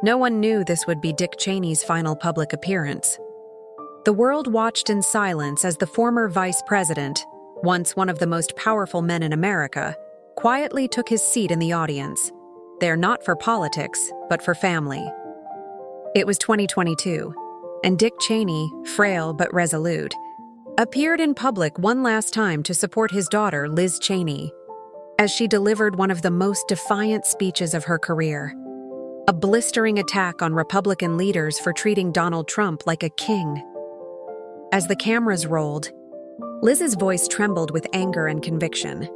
No one knew this would be Dick Cheney's final public appearance. The world watched in silence as the former vice president, once one of the most powerful men in America, quietly took his seat in the audience, there not for politics, but for family. It was 2022, and Dick Cheney, frail but resolute, appeared in public one last time to support his daughter, Liz Cheney, as she delivered one of the most defiant speeches of her career. A blistering attack on Republican leaders for treating Donald Trump like a king. As the cameras rolled, Liz's voice trembled with anger and conviction.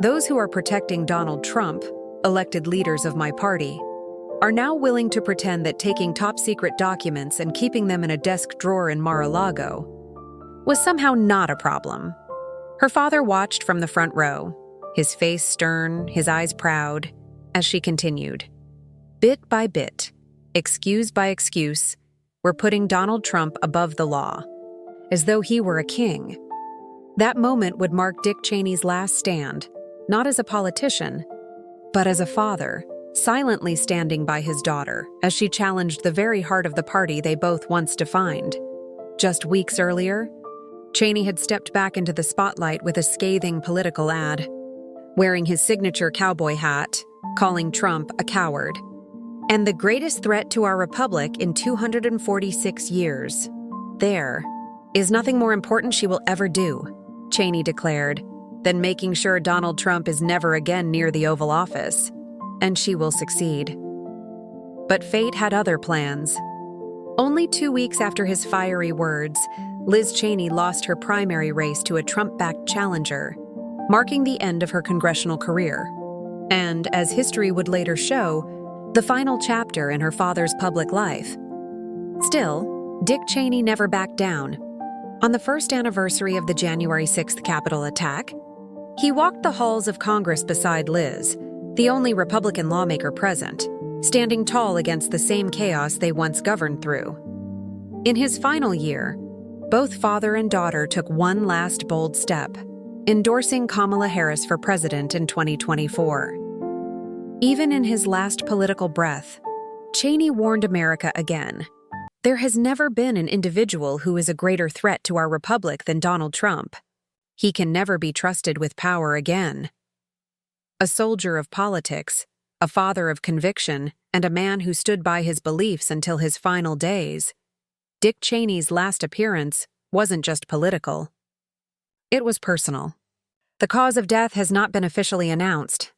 Those who are protecting Donald Trump, elected leaders of my party, are now willing to pretend that taking top-secret documents and keeping them in a desk drawer in Mar-a-Lago was somehow not a problem. Her father watched from the front row, his face stern, his eyes proud, as she continued. Bit by bit, excuse by excuse, we're putting Donald Trump above the law, as though he were a king. That moment would mark Dick Cheney's last stand, not as a politician, but as a father, silently standing by his daughter as she challenged the very heart of the party they both once defined. Just weeks earlier, Cheney had stepped back into the spotlight with a scathing political ad, wearing his signature cowboy hat, calling Trump a coward, and the greatest threat to our republic in 246 years. There is nothing more important she will ever do, Cheney declared, than making sure Donald Trump is never again near the Oval Office, and she will succeed. But fate had other plans. Only 2 weeks after his fiery words, Liz Cheney lost her primary race to a Trump-backed challenger, marking the end of her congressional career. And, as history would later show, the final chapter in her father's public life. Still, Dick Cheney never backed down. On the first anniversary of the January 6th Capitol attack, he walked the halls of Congress beside Liz, the only Republican lawmaker present, standing tall against the same chaos they once governed through. In his final year, both father and daughter took one last bold step, endorsing Kamala Harris for president in 2024. Even in his last political breath, Cheney warned America again. There has never been an individual who is a greater threat to our republic than Donald Trump. He can never be trusted with power again. A soldier of politics, a father of conviction, and a man who stood by his beliefs until his final days, Dick Cheney's last appearance wasn't just political. It was personal. The cause of death has not been officially announced,